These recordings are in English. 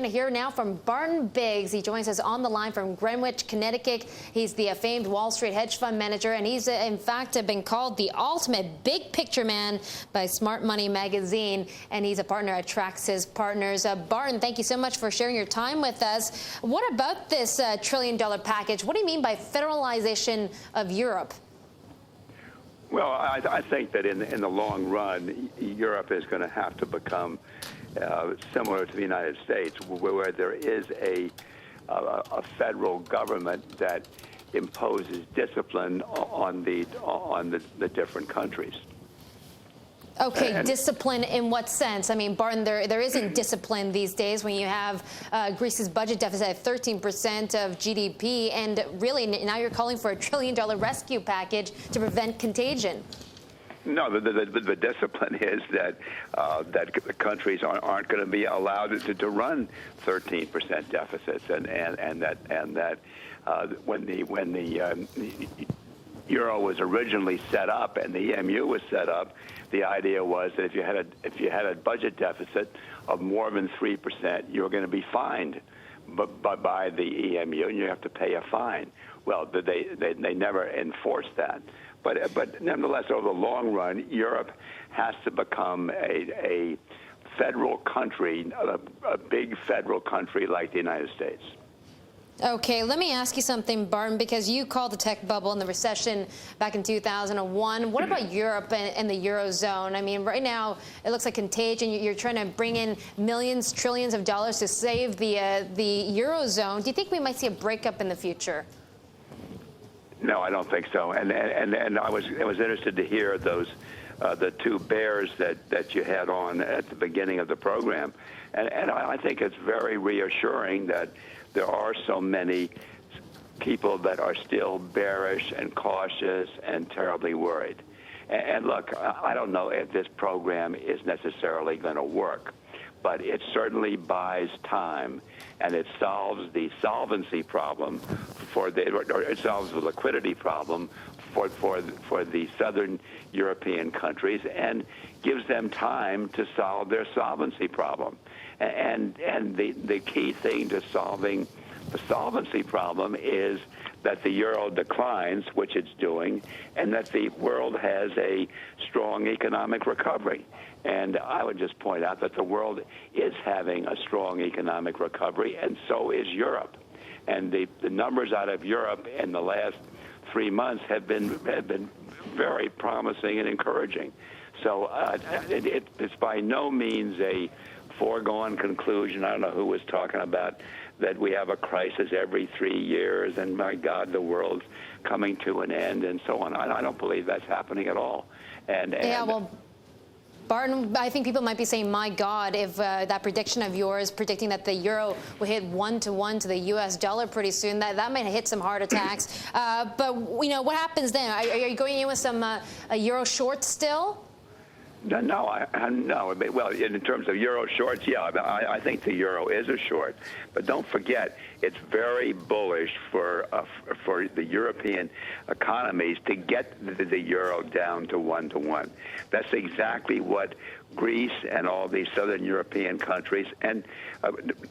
going to hear now from Barton Biggs. He joins us on the line from Greenwich, Connecticut. He's the famed Wall Street hedge fund manager, and he's in fact been called the ultimate big picture man by Smart Money magazine, and he's a partner at Traxis Partners. Barton, thank you so much for sharing your time with us. What about this $1 trillion package? What do you mean by federalization of Europe? Well, I think that in the long run, Europe is going to have to become similar to the United States, where there is a federal government that imposes discipline on the different countries. Okay, discipline in what sense? I mean, Barton, there isn't discipline these days when you have Greece's budget deficit at 13% of GDP, and really now you're calling for a $1 trillion rescue package to prevent contagion. No, the discipline is that the countries aren't going to be allowed to run 13% deficits, and that when the euro was originally set up and the EMU was set up, the idea was that if you had a budget deficit of more than 3%, you're going to be fined by the EMU, and you have to pay a fine. Well, they never enforced that. But nonetheless, over the long run, Europe has to become a federal country, a big federal country like the United States. Okay, let me ask you something, Barton, because you called the tech bubble and the recession back in 2001. What about Europe and the Eurozone? I mean, right now, it looks like contagion. You're trying to bring in millions, trillions of dollars to save the Eurozone. Do you think we might see a breakup in the future? No, I don't think so. And I was interested to hear those the two bears that you had on at the beginning of the program, and I think it's very reassuring that there are so many people that are still bearish and cautious and terribly worried. And look, I don't know if this program is necessarily going to work, but it certainly buys time, and it solves the solvency problem or it solves the liquidity problem for the southern European countries and gives them time to solve their solvency problem. And the key thing to solving the solvency problem is that the euro declines, which it's doing, and that the world has a strong economic recovery. And I would just point out that the world is having a strong economic recovery, and so is Europe. And the numbers out of Europe in the last 3 months have been very promising and encouraging. So it's by no means a foregone conclusion. I don't know who was talking about that we have a crisis every 3 years, and my God, the world's coming to an end, and so on. I don't believe that's happening at all. Yeah, well, Barton, I think people might be saying, my God, if that prediction of yours predicting that the euro will hit 1-to-1 to the U.S. dollar pretty soon, that might hit some heart attacks. But, you know, what happens then? Are you going in with some a euro short still? No. Well, in terms of euro shorts, yeah, I think the euro is a short. But don't forget, it's very bullish for the European economies to get the euro down to 1-to-1. That's exactly what Greece and all these southern European countries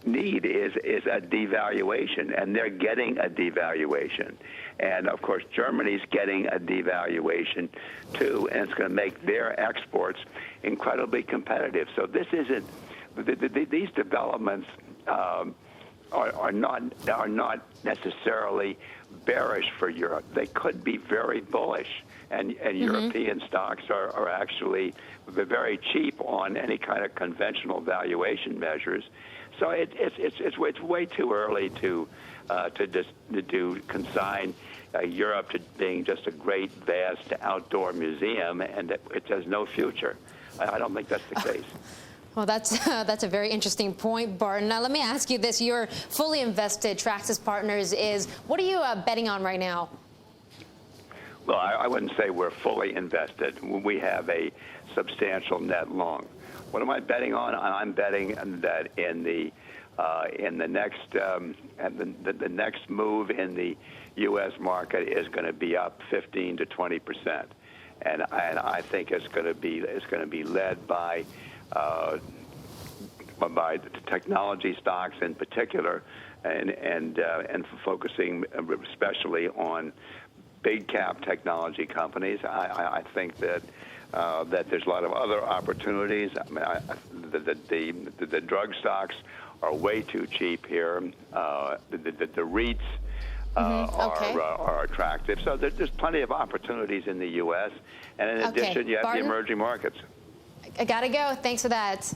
need is a devaluation, and they're getting a devaluation. And, of course, Germany's getting a devaluation, too, and it's going to make their exports incredibly competitive. So this isn't – these developments are not necessarily bearish for Europe. They could be very bullish, and European stocks are actually very cheap on any kind of conventional valuation measures. So it's way too early to consign Europe to being just a great, vast outdoor museum, and it has no future. I don't think that's the case. Well, that's a very interesting point, Barton. Now, let me ask you this. You're fully invested. Traxis Partners is. What are you betting on right now? Well, I wouldn't say we're fully invested. We have a substantial net long. What am I betting on? I'm betting that in the next move in the U.S. market is going to be up 15 to 20%, and I think it's going to be led by by the technology stocks in particular, and focusing especially on big cap technology companies. I think that there's a lot of other opportunities. I mean, the drug stocks are way too cheap here. The REITs are attractive. So there's plenty of opportunities in the U.S. And in addition, you have Barton, the emerging markets. I got to go. Thanks for that.